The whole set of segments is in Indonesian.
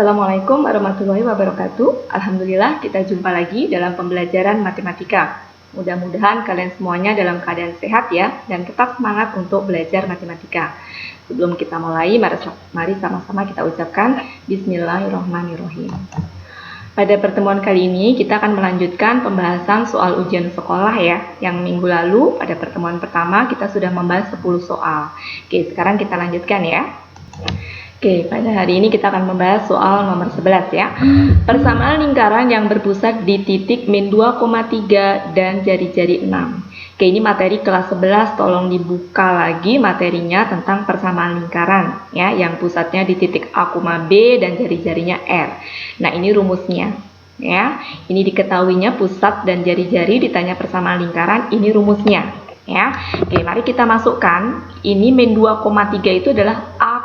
Assalamualaikum warahmatullahi wabarakatuh. Alhamdulillah kita jumpa lagi dalam pembelajaran matematika. Mudah-mudahan kalian semuanya dalam keadaan sehat ya, dan tetap semangat untuk belajar matematika. Sebelum kita mulai, mari sama-sama kita ucapkan Bismillahirrahmanirrahim. Pada pertemuan kali ini kita akan melanjutkan pembahasan soal ujian sekolah ya. Yang minggu lalu pada pertemuan pertama kita sudah membahas 10 soal. Oke, sekarang kita lanjutkan ya. Oke, pada hari ini kita akan membahas soal nomor 11 ya. Persamaan lingkaran yang berpusat di titik min 2,3 dan jari-jari 6. Oke, ini materi kelas 11, tolong dibuka lagi materinya tentang persamaan lingkaran ya, yang pusatnya di titik A, B dan jari-jarinya R. Nah, ini rumusnya ya. Ini diketahuinya pusat dan jari-jari, ditanya persamaan lingkaran, ini rumusnya ya. Oke, mari kita masukkan. Ini min 2,3 itu adalah A,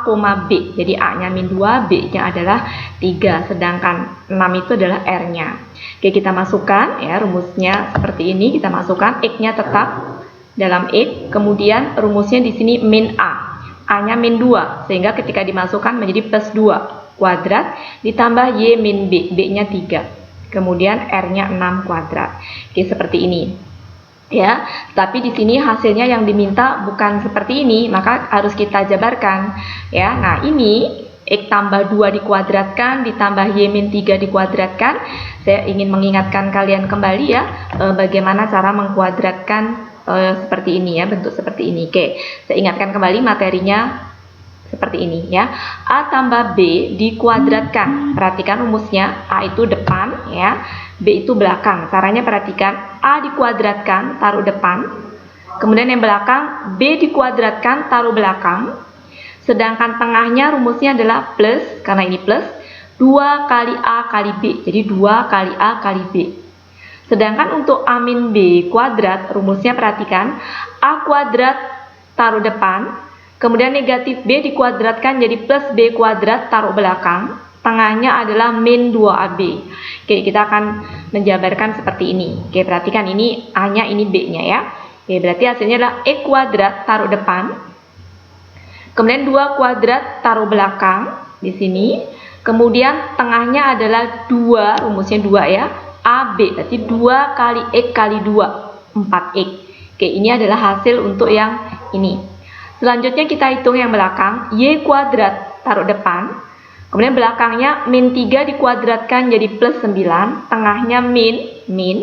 B. Jadi A-nya min 2, B-nya adalah 3, sedangkan 6 itu adalah R-nya. Oke, kita masukkan ya, rumusnya seperti ini. Kita masukkan X-nya tetap dalam X, kemudian rumusnya di sini min A. A-nya min 2, sehingga ketika dimasukkan menjadi plus 2 kuadrat ditambah Y min B, B-nya 3. Kemudian R-nya 6 kuadrat. Oke, seperti ini. Ya, tapi di sini hasilnya yang diminta bukan seperti ini, maka harus kita jabarkan ya. Nah, ini X tambah 2 dikuadratkan ditambah Y min 3 dikuadratkan. Saya ingin mengingatkan kalian kembali ya, bagaimana cara mengkuadratkan seperti ini ya, bentuk seperti ini. Oke, saya ingatkan kembali materinya seperti ini ya. A tambah B dikuadratkan. Perhatikan rumusnya, A itu depan ya, B itu belakang. Caranya perhatikan, A dikuadratkan taruh depan, kemudian yang belakang B dikuadratkan taruh belakang, sedangkan tengahnya rumusnya adalah plus, karena ini plus 2 kali A kali B, jadi 2 kali A kali B. Sedangkan untuk A min B kuadrat, rumusnya perhatikan, A kuadrat taruh depan, kemudian negatif B dikuadratkan jadi plus B kuadrat taruh belakang, tengahnya adalah min 2AB. Oke, kita akan menjabarkan seperti ini. Oke, perhatikan ini A-nya, ini B-nya ya. Oke, berarti hasilnya adalah X kuadrat taruh depan, kemudian 2 kuadrat taruh belakang di sini, kemudian tengahnya adalah 2, rumusnya 2 ya, AB, berarti 2 kali X kali 2, 4X. Oke, ini adalah hasil untuk yang ini. Selanjutnya kita hitung yang belakang, Y kuadrat taruh depan, kemudian belakangnya min 3 dikuadratkan jadi plus 9, tengahnya min,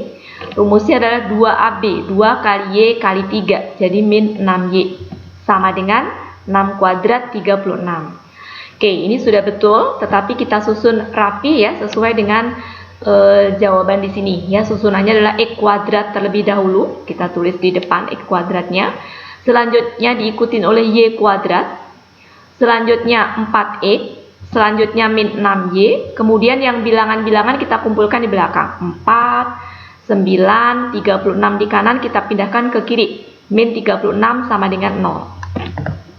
rumusnya adalah 2AB, 2 kali Y kali 3, jadi min 6Y, sama dengan 6 kuadrat 36. Oke, ini sudah betul, tetapi kita susun rapi ya, sesuai dengan jawaban di sini ya. Susunannya adalah X kuadrat terlebih dahulu, kita tulis di depan X kuadratnya, selanjutnya diikutin oleh Y kuadrat, selanjutnya 4X, selanjutnya min 6Y, kemudian yang bilangan-bilangan kita kumpulkan di belakang, 4, 9, 36 di kanan kita pindahkan ke kiri, min 36 sama dengan 0.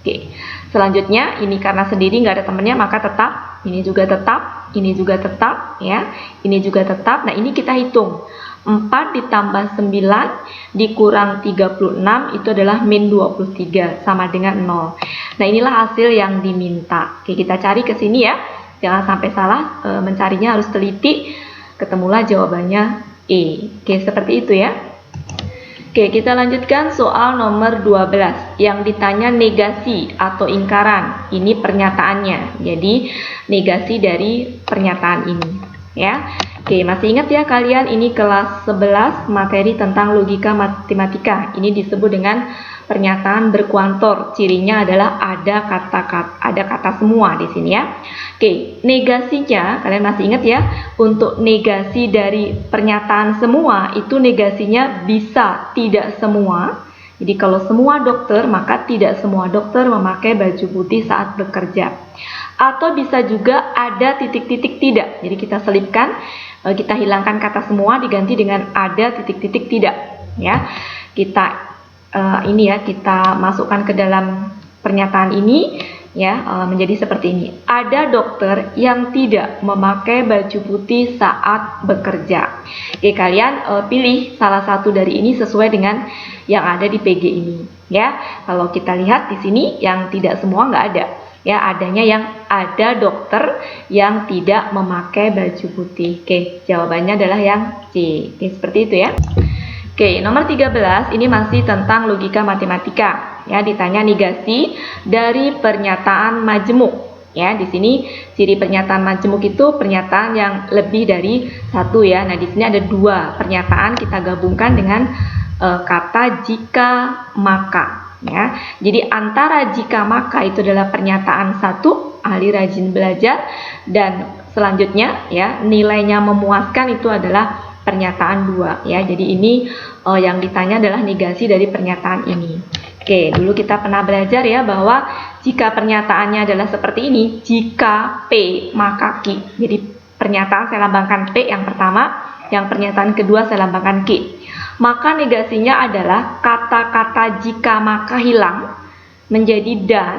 Oke, selanjutnya ini karena sendiri nggak ada temennya, maka tetap, ini juga tetap, ini juga tetap ya, ini juga tetap. Nah, ini kita hitung, 4 ditambah 9 dikurang 36 itu adalah min 23 sama dengan 0. Nah, inilah hasil yang diminta. Oke, kita cari ke sini ya. Jangan sampai salah, mencarinya harus teliti. Ketemulah jawabannya E. Oke, seperti itu ya. Oke, kita lanjutkan soal nomor 12 yang ditanya negasi atau ingkaran. Ini pernyataannya. Jadi, negasi dari pernyataan ini ya. Oke, masih ingat ya kalian, ini kelas 11 materi tentang logika matematika. Ini disebut dengan pernyataan berkuantor. Cirinya adalah ada kata semua di sini ya. Oke, negasinya kalian masih ingat ya? Untuk negasi dari pernyataan semua itu negasinya bisa tidak semua. Jadi kalau semua dokter, maka tidak semua dokter memakai baju putih saat bekerja. Atau bisa juga ada titik-titik tidak. Jadi kita selipkan, kita hilangkan kata semua diganti dengan ada titik-titik tidak ya. Kita ini ya, kita masukkan ke dalam pernyataan ini ya, menjadi seperti ini. Ada dokter yang tidak memakai baju putih saat bekerja. Oke, kalian pilih salah satu dari ini sesuai dengan yang ada di PG ini ya. Kalau kita lihat di sini yang tidak semua nggak ada. Ya, adanya yang ada dokter yang tidak memakai baju putih. Oke, jawabannya adalah yang C. Oke, seperti itu ya. Oke, nomor 13 ini masih tentang logika matematika. Ya, ditanya negasi dari pernyataan majemuk. Ya, di sini ciri pernyataan majemuk itu pernyataan yang lebih dari satu ya. Nah, di sini ada dua pernyataan kita gabungkan dengan kata jika maka. Ya, jadi antara jika maka itu adalah pernyataan satu, Ali rajin belajar, dan selanjutnya ya nilainya memuaskan itu adalah pernyataan dua ya. Jadi ini yang ditanya adalah negasi dari pernyataan ini. Oke, dulu kita pernah belajar ya bahwa jika pernyataannya adalah seperti ini, jika P maka Q. Jadi pernyataan saya lambangkan P yang pertama, yang pernyataan kedua saya lambangkan Q. Maka negasinya adalah kata-kata jika maka hilang menjadi dan,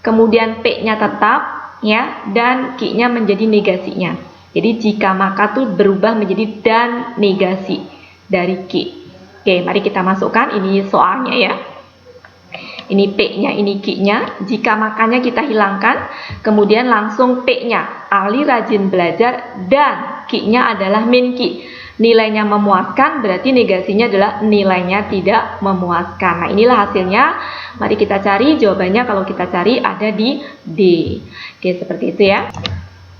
kemudian P-nya tetap ya, dan Q-nya menjadi negasinya. Jadi jika maka tuh berubah menjadi dan negasi dari Q. Oke, mari kita masukkan ini soalnya ya. Ini P-nya, ini Q-nya. Jika makanya kita hilangkan, kemudian langsung P-nya, Ali rajin belajar, dan Q-nya adalah min Q. Nilainya memuaskan, berarti negasinya adalah nilainya tidak memuaskan. Nah, inilah hasilnya. Mari kita cari jawabannya. Kalau kita cari ada di D. Oke, seperti itu ya.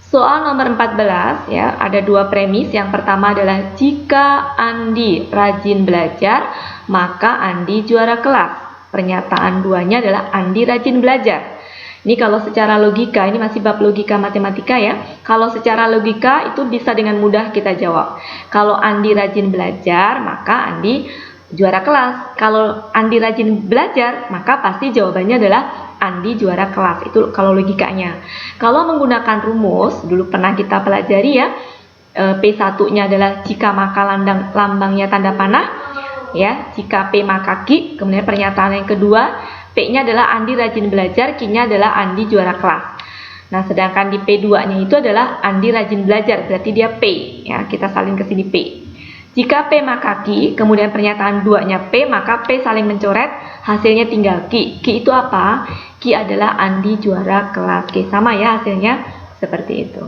Soal nomor 14 ya, ada dua premis. Yang pertama adalah jika Andi rajin belajar, maka Andi juara kelas. Pernyataan duanya adalah Andi rajin belajar. Ini kalau secara logika, ini masih bab logika matematika ya. Kalau secara logika itu bisa dengan mudah kita jawab. Kalau Andi rajin belajar, maka Andi juara kelas. Kalau Andi rajin belajar, maka pasti jawabannya adalah Andi juara kelas. Itu kalau logikanya. Kalau menggunakan rumus, dulu pernah kita pelajari ya. P1-nya adalah jika maka lambangnya tanda panah. Ya, jika P maka Q. Kemudian pernyataan yang kedua, P-nya adalah Andi rajin belajar, Q-nya adalah Andi juara kelas. Nah, sedangkan di P2-nya itu adalah Andi rajin belajar, berarti dia P. Ya, kita salin ke sini P. Jika P maka Q, kemudian pernyataan 2-nya P, maka P saling mencoret, hasilnya tinggal Q. Q itu apa? Q adalah Andi juara kelas. Oke, sama ya hasilnya seperti itu.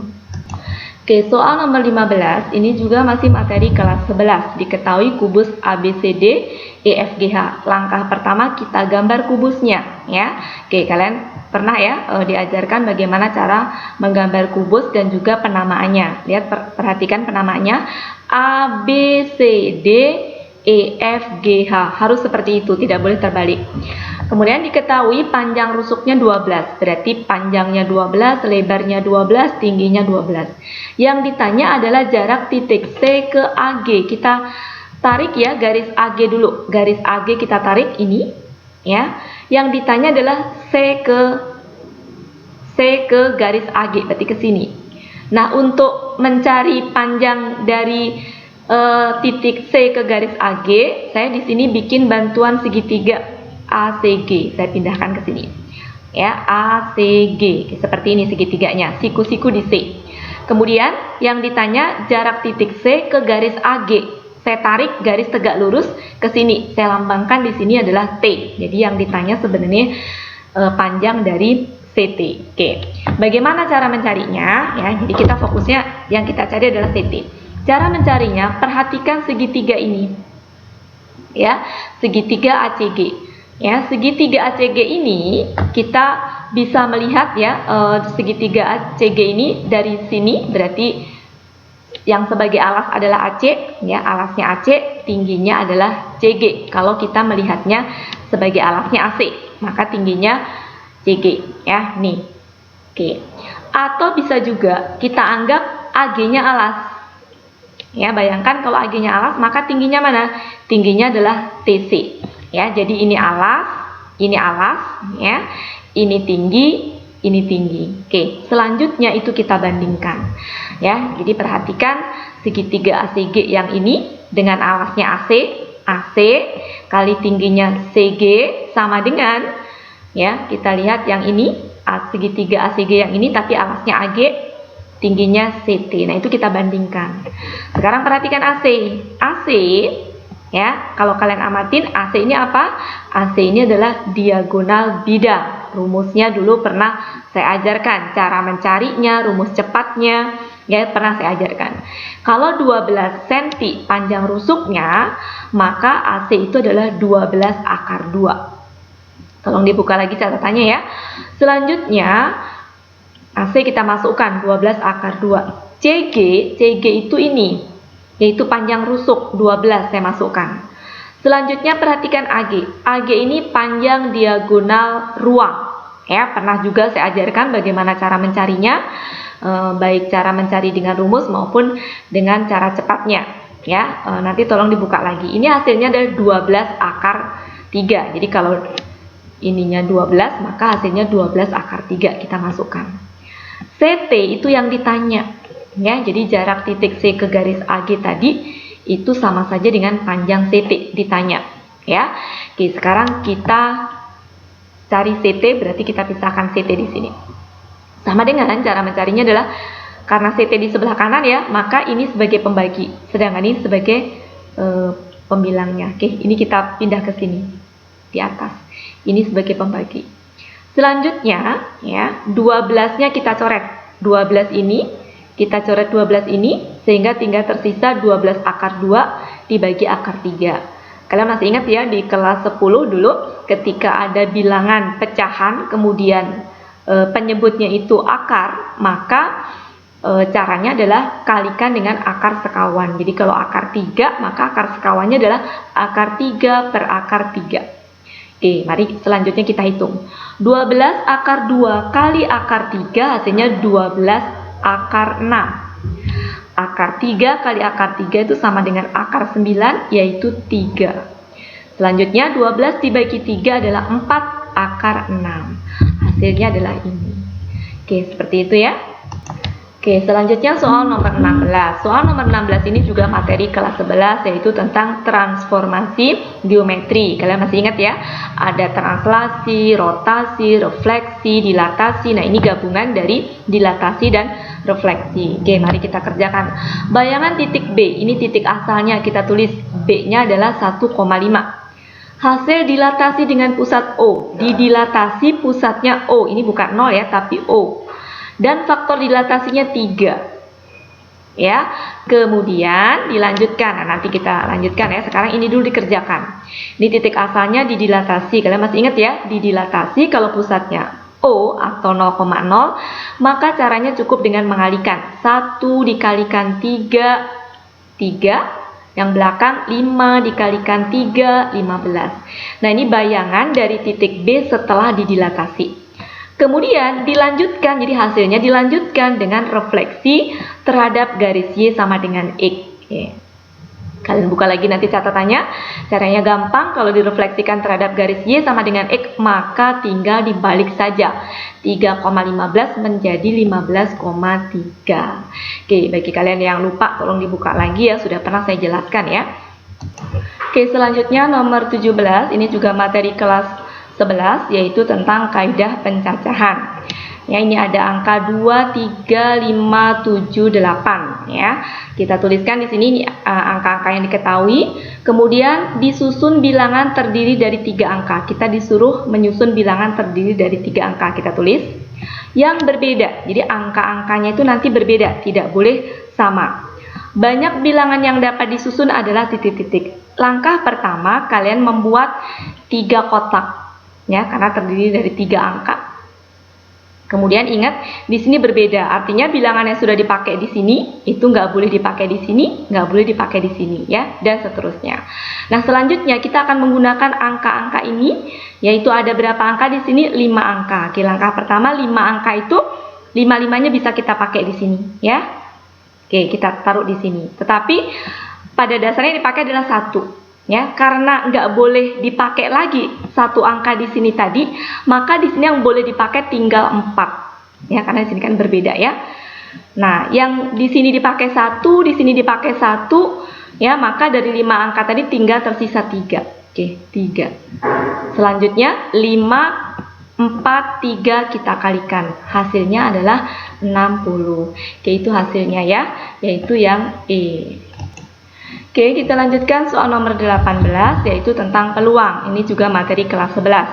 Oke, soal nomor 15, ini juga masih materi kelas 11. Diketahui kubus ABCD, EFGH. Langkah pertama kita gambar kubusnya ya. Oke, kalian pernah ya diajarkan bagaimana cara menggambar kubus dan juga penamaannya. Lihat, perhatikan penamaannya ABCD, EFGH. Harus seperti itu, tidak boleh terbalik. Kemudian diketahui panjang rusuknya 12, berarti panjangnya 12, lebarnya 12, tingginya 12. Yang ditanya adalah jarak titik C ke AG. Kita tarik ya garis AG dulu. Garis AG kita tarik ini ya. Yang ditanya adalah C ke garis AG, berarti ke sini. Nah, untuk mencari panjang dari titik C ke garis AG, saya di sini bikin bantuan segitiga ACG. Saya pindahkan ke sini. Ya, ACG. Seperti ini segitiganya, siku-siku di C. Kemudian yang ditanya jarak titik C ke garis AG. Saya tarik garis tegak lurus ke sini. Saya lambangkan di sini adalah T. Jadi yang ditanya sebenarnya panjang dari CT. Oke. Bagaimana cara mencarinya? Ya, jadi kita fokusnya yang kita cari adalah CT. Cara mencarinya, perhatikan segitiga ini. Ya, segitiga ACG. Ya, segitiga ACG ini kita bisa melihat ya segitiga ACG ini dari sini, berarti yang sebagai alas adalah AC ya, alasnya AC, tingginya adalah CG. Kalau kita melihatnya sebagai alasnya AC, maka tingginya CG ya, nih. Oke. Atau bisa juga kita anggap AG-nya alas. Ya, bayangkan kalau AG-nya alas, maka tingginya mana? Tingginya adalah TC. Ya, jadi ini alas ya. Ini tinggi, ini tinggi. Oke, selanjutnya itu kita bandingkan. Ya, jadi perhatikan segitiga ACG yang ini dengan alasnya AC kali tingginya CG sama dengan ya, kita lihat yang ini segitiga ACG yang ini tapi alasnya AG, tingginya CT. Nah, itu kita bandingkan. Sekarang perhatikan AC ya, kalau kalian amatin AC ini apa? AC ini adalah diagonal bidang. rumusnya dulu pernah saya ajarkan, cara mencarinya, rumus cepatnya, ya pernah saya ajarkan. Kalau 12 cm panjang rusuknya, maka AC itu adalah 12 akar 2. Tolong dibuka lagi catatannya ya. Selanjutnya, AC kita masukkan 12 akar 2. CG itu ini, yaitu panjang rusuk 12 saya masukkan. Selanjutnya perhatikan AG. AG ini panjang diagonal ruang. Ya, pernah juga saya ajarkan bagaimana cara mencarinya, baik cara mencari dengan rumus maupun dengan cara cepatnya. Ya, nanti tolong dibuka lagi. Ini hasilnya adalah 12 akar 3. Jadi kalau ininya 12, maka hasilnya 12 akar 3 kita masukkan. CT itu yang ditanya. Ya, jadi jarak titik C ke garis AG tadi itu sama saja dengan panjang CT ditanya, ya. Oke, sekarang kita cari CT, berarti kita pisahkan CT di sini. Sama dengan cara mencarinya adalah karena CT di sebelah kanan ya, maka ini sebagai pembagi, sedangkan ini sebagai pembilangnya. Oke, ini kita pindah ke sini di atas. Ini sebagai pembagi. Selanjutnya, ya, 12-nya kita coret. 12 ini kita coret 12 ini, sehingga tinggal tersisa 12 akar 2 dibagi akar 3. Kalian masih ingat ya, di kelas 10 dulu, ketika ada bilangan pecahan, kemudian penyebutnya itu akar, maka caranya adalah kalikan dengan akar sekawan. Jadi kalau akar 3, maka akar sekawannya adalah akar 3 per akar 3. Oke, mari selanjutnya kita hitung. 12 akar 2 kali akar 3, hasilnya 12 akar 6. Akar 3 kali akar 3 itu sama dengan akar 9, yaitu 3. Selanjutnya 12 dibagi 3 adalah 4 akar 6. Hasilnya adalah ini. Oke, seperti itu ya. Oke, selanjutnya soal nomor 16. Soal nomor 16 ini juga materi kelas 11, yaitu tentang transformasi geometri. Kalian masih ingat ya? Ada translasi, rotasi, refleksi, dilatasi. Nah, ini gabungan dari dilatasi dan refleksi. Oke, mari kita kerjakan. Bayangan titik B, ini titik asalnya, kita tulis B-nya adalah 1,5. Hasil dilatasi dengan pusat O. Didilatasi pusatnya O. Ini bukan 0 ya, tapi O. Dan faktor dilatasinya 3. Ya, kemudian dilanjutkan. Nah, nanti kita lanjutkan ya. Sekarang ini dulu dikerjakan. Ini titik asalnya didilatasi. Kalian masih ingat ya? Didilatasi kalau pusatnya O atau 0,0, maka caranya cukup dengan mengalikan 1 dikalikan 3, 3, yang belakang 5 dikalikan 3, 15. Nah, ini bayangan dari titik B setelah didilatasi. Kemudian dilanjutkan, jadi hasilnya dilanjutkan dengan refleksi terhadap garis Y sama dengan X. Oke. Kalian buka lagi nanti catatannya. Caranya gampang, kalau direfleksikan terhadap garis Y sama dengan X, maka tinggal dibalik saja. 3,15 menjadi 15,3. Oke, bagi kalian yang lupa, tolong dibuka lagi ya, sudah pernah saya jelaskan ya. Oke, selanjutnya nomor 17, ini juga materi kelas 11, yaitu tentang kaidah pencacahan. Ya, ini ada angka 2, 3, 5, 7, 8 ya. Kita tuliskan di sini angka-angka yang diketahui. Kemudian disusun bilangan terdiri dari 3 angka. Kita disuruh menyusun bilangan terdiri dari 3 angka. Kita tulis yang berbeda. Jadi angka-angkanya itu nanti berbeda, tidak boleh sama. Banyak bilangan yang dapat disusun adalah titik-titik. Langkah pertama, kalian membuat 3 kotak. Ya, karena terdiri dari 3 angka. Kemudian ingat, di sini berbeda. Artinya bilangan yang sudah dipakai di sini itu nggak boleh dipakai di sini, nggak boleh dipakai di sini, ya, dan seterusnya. Nah, selanjutnya kita akan menggunakan angka-angka ini, yaitu ada berapa angka di sini? 5 angka. Oke, langkah pertama 5 angka itu 5-5-nya bisa kita pakai di sini, ya. Oke, kita taruh di sini. Tetapi pada dasarnya dipakai adalah 1. Ya, karena nggak boleh dipakai lagi 1 angka di sini tadi, maka di sini yang boleh dipakai tinggal 4. Ya, karena di sini kan berbeda ya. Nah, yang di sini dipakai 1, di sini dipakai 1, ya, maka dari 5 angka tadi tinggal tersisa 3. Oke, 3. Selanjutnya 5, 4, 3 kita kalikan. Hasilnya adalah 60. Oke, itu hasilnya ya, yaitu yang E. Oke, kita lanjutkan soal nomor 18, yaitu tentang peluang. Ini juga materi kelas 11.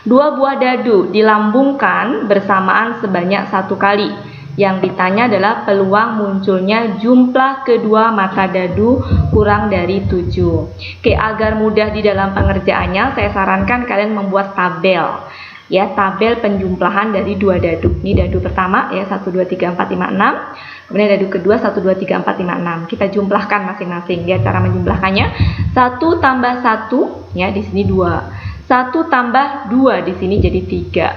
Dua buah dadu dilambungkan bersamaan sebanyak 1 kali. Yang ditanya adalah peluang munculnya jumlah kedua mata dadu kurang dari 7. Oke, agar mudah di dalam pengerjaannya, saya sarankan kalian membuat tabel. Ya, tabel penjumlahan dari dua dadu. Ini dadu pertama ya, 1 2 3 4 5 6. Kemudian dadu kedua 1 2 3 4 5 6. Kita jumlahkan masing-masing. Lihat cara menjumlahkannya. 1 tambah 1 ya, di sini 2. 1 tambah 2 di sini jadi 3.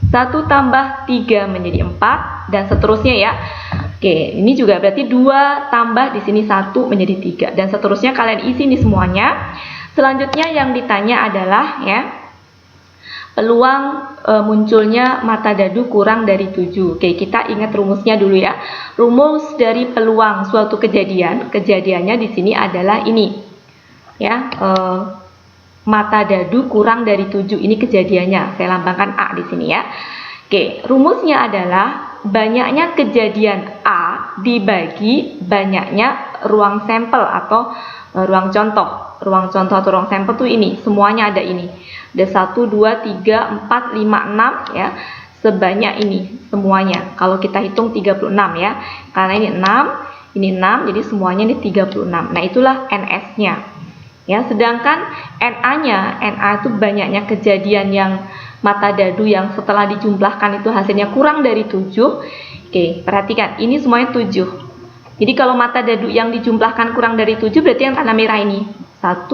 1 tambah 3 menjadi 4 dan seterusnya ya. Oke, ini juga berarti 2 tambah di sini 1 menjadi 3 dan seterusnya kalian isi nih semuanya. Selanjutnya yang ditanya adalah ya, peluang munculnya mata dadu kurang dari 7. Oke, kita ingat rumusnya dulu ya. Rumus dari peluang suatu kejadiannya di sini adalah ini. Ya, mata dadu kurang dari 7, ini kejadiannya. Saya lambangkan A di sini ya. Oke, rumusnya adalah banyaknya kejadian A dibagi banyaknya ruang sampel atau ruang contoh. Ruang contoh atau ruang sampel tuh ini, semuanya ada ini. Ada 1, 2, 3, 4, 5, 6 ya. Sebanyak ini semuanya. Kalau kita hitung 36 ya. Karena ini 6, jadi semuanya ini 36. Nah, itulah NS-nya. Ya, sedangkan NA itu banyaknya kejadian yang mata dadu yang setelah dijumlahkan itu hasilnya kurang dari 7. Oke, perhatikan, ini semuanya 7. Jadi kalau mata dadu yang dijumlahkan kurang dari 7 berarti yang tanda merah ini 1,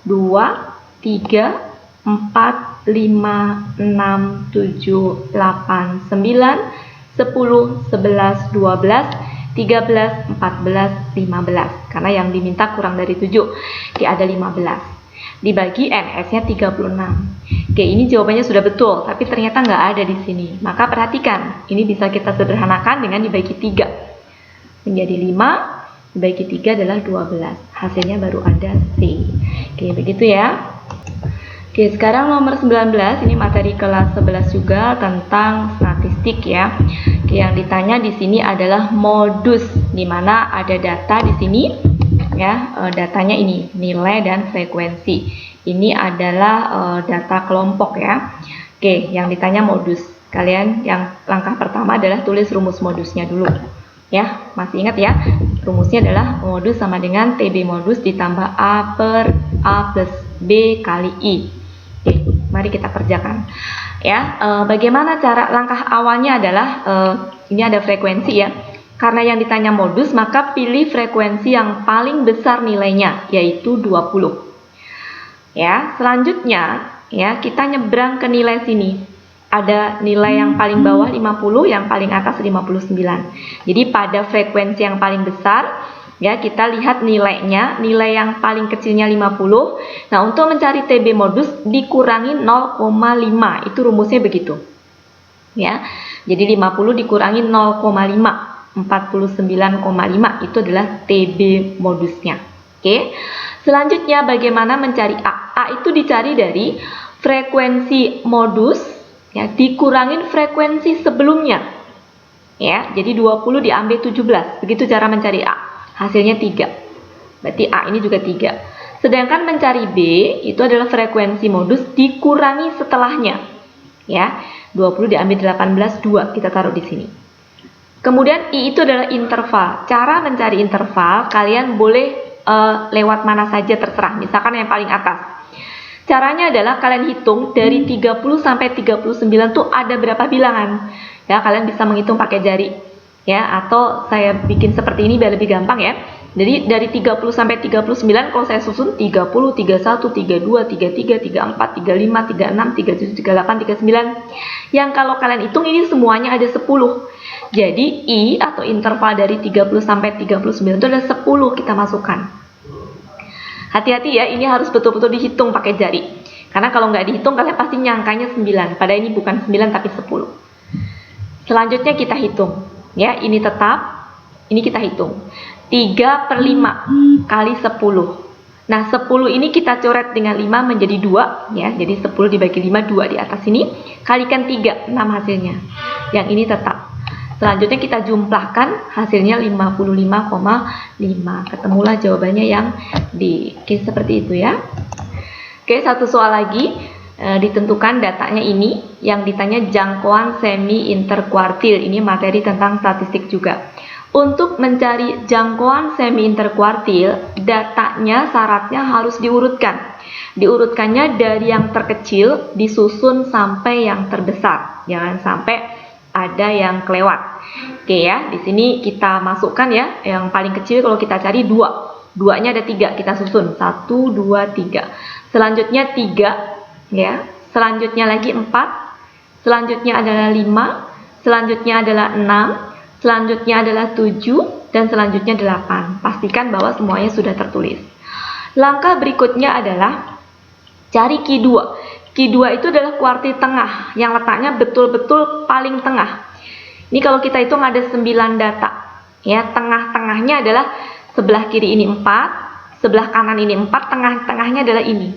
2, 3, 4, 5, 6, 7, 8, 9, 10, 11, 12, 13, 14, 15. Karena yang diminta kurang dari 7. Oke, ada 15. Dibagi NS-nya 36. Oke, ini jawabannya sudah betul, tapi ternyata nggak ada di sini. Maka perhatikan, ini bisa kita sederhanakan dengan dibagi 3. Menjadi 5, dibagi 3 adalah 12. Hasilnya baru ada C. Oke, begitu ya. Oke, sekarang nomor 19, ini materi kelas 11 juga tentang statistik ya. Oke, yang ditanya di sini adalah modus, di mana ada data di sini ya, datanya ini nilai dan frekuensi. Ini adalah data kelompok ya. Oke, yang ditanya modus. Kalian yang langkah pertama adalah tulis rumus modusnya dulu. Ya, masih ingat ya? Rumusnya adalah modus sama dengan TB modus ditambah A per A plus B kali I. Oke, mari kita kerjakan. Ya, bagaimana cara langkah awalnya adalah ini ada frekuensi ya. Karena yang ditanya modus, maka pilih frekuensi yang paling besar nilainya, yaitu 20. Ya, selanjutnya ya, kita nyebrang ke nilai sini. Ada nilai yang paling bawah 50, yang paling atas 59. Jadi pada frekuensi yang paling besar, ya kita lihat nilainya, nilai yang paling kecilnya 50. Nah, untuk mencari TB modus dikurangi 0,5. Itu rumusnya begitu. Ya. Jadi 50 dikurangi 0,5. 49,5 itu adalah TB modusnya. Oke. Selanjutnya bagaimana mencari A? A itu dicari dari frekuensi modus ya dikurangin frekuensi sebelumnya. Ya, jadi 20 diambil 17. Begitu cara mencari A. Hasilnya 3. Berarti A ini juga 3. Sedangkan mencari B itu adalah frekuensi modus dikurangi setelahnya. Ya, 20 diambil 18, 2 kita taruh di sini. Kemudian I itu adalah interval. Cara mencari interval kalian boleh lewat mana saja terserah. Misalkan yang paling atas. Caranya adalah kalian hitung dari 30 sampai 39 tuh ada berapa bilangan. Ya, kalian bisa menghitung pakai jari. Ya, atau saya bikin seperti ini biar lebih gampang ya. Jadi dari 30 sampai 39 kalau saya susun 30, 31, 32, 33, 34, 35, 36, 37, 38, 39. Yang kalau kalian hitung ini semuanya ada 10. Jadi I atau interval dari 30 sampai 39 itu ada 10 kita masukkan. Hati-hati ya, ini harus betul-betul dihitung pakai jari. Karena kalau nggak dihitung kalian pasti nyangkanya 9. Padahal ini bukan 9 tapi 10. Selanjutnya kita hitung. Ya, ini tetap, ini kita hitung. 3 per 5 kali 10. Nah, 10 ini kita coret dengan 5 menjadi 2. Ya, jadi 10 dibagi 5, 2 di atas sini. Kalikan 3, 6 hasilnya. Yang ini tetap. Selanjutnya kita jumlahkan hasilnya 55,5. Ketemulah jawabannya yang di case seperti itu ya. Oke, satu soal lagi. ditentukan datanya ini, yang ditanya jangkauan semi interkuartil. Ini materi tentang statistik juga. Untuk mencari jangkauan semi interkuartil, datanya syaratnya harus diurutkan. Diurutkannya dari yang terkecil disusun sampai yang terbesar. Jangan sampai ada yang kelewat. Oke ya, di sini kita masukkan ya, yang paling kecil kalau kita cari 2. 2-nya ada 3, kita susun 1, 2, 3. Selanjutnya 3 ya. Selanjutnya lagi 4. Selanjutnya adalah 5. Selanjutnya adalah 6. Selanjutnya adalah 7 dan selanjutnya 8. Pastikan bahwa semuanya sudah tertulis. Langkah berikutnya adalah cari Q2. Q2 itu adalah kuartil tengah yang letaknya betul-betul paling tengah. Ini kalau kita hitung ada 9 data. Ya, tengah-tengahnya adalah sebelah kiri ini 4, sebelah kanan ini 4, tengah-tengahnya adalah ini.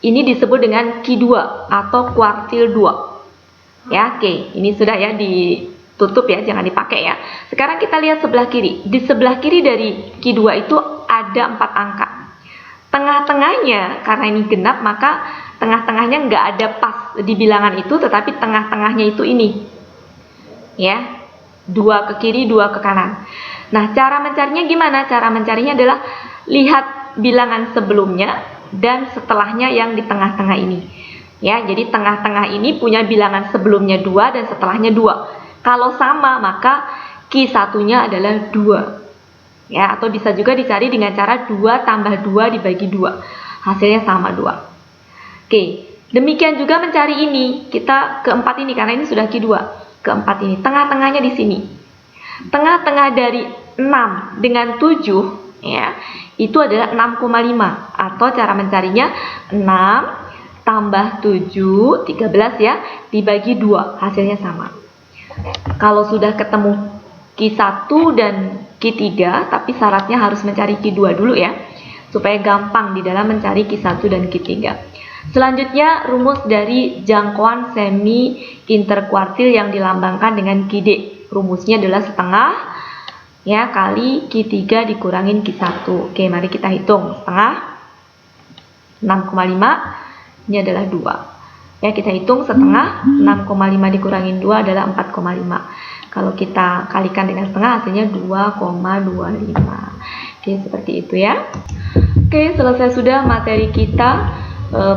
Ini disebut dengan Q2 atau kuartil 2. Ya, oke. Ini sudah ya ditutup ya, jangan dipakai ya. Sekarang kita lihat sebelah kiri. Di sebelah kiri dari Q2 itu ada 4 angka. Tengah-tengahnya, karena ini genap, maka tengah-tengahnya nggak ada pas di bilangan itu, tetapi tengah-tengahnya itu ini. Ya, 2 ke kiri, 2 ke kanan. Nah, cara mencarinya gimana? Cara mencarinya adalah lihat bilangan sebelumnya dan setelahnya yang di tengah-tengah ini. Ya, jadi tengah-tengah ini punya bilangan sebelumnya 2 dan setelahnya 2. Kalau sama, maka Q1-nya adalah 2. Ya, atau bisa juga dicari dengan cara 2 tambah 2 dibagi 2. Hasilnya sama 2. Oke, demikian juga mencari ini. Kita keempat ini, karena ini sudah Q2. Keempat ini, tengah-tengahnya di sini. Tengah-tengah dari 6 dengan 7, ya, itu adalah 6,5. Atau cara mencarinya 6 tambah 7, 13 ya, dibagi 2. Hasilnya sama. Kalau sudah ketemu Q1 dan Q3, tapi syaratnya harus mencari Q2 dulu ya, supaya gampang di dalam mencari Q1 dan Q3. Selanjutnya, rumus dari jangkauan semi interkuartil yang dilambangkan dengan QD. Rumusnya adalah setengah ya kali Q3 dikurangin Q1. Oke, mari kita hitung. Setengah 6,5, ini adalah 2. Ya, kita hitung setengah 6,5 dikurangin 2 adalah 4,5. Kalau kita kalikan dengan setengah, hasilnya 2,25. Oke, seperti itu ya. Oke, selesai sudah materi kita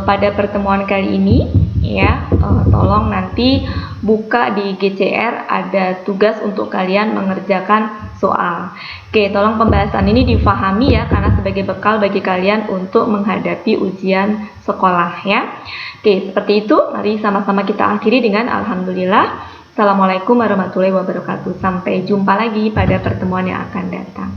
pada pertemuan kali ini. Ya, tolong nanti buka di GCR, ada tugas untuk kalian mengerjakan soal. Oke, tolong pembahasan ini difahami ya, karena sebagai bekal bagi kalian untuk menghadapi ujian sekolah ya. Oke, seperti itu. Mari sama-sama kita akhiri dengan alhamdulillah. Assalamualaikum warahmatullahi wabarakatuh. Sampai jumpa lagi pada pertemuan yang akan datang.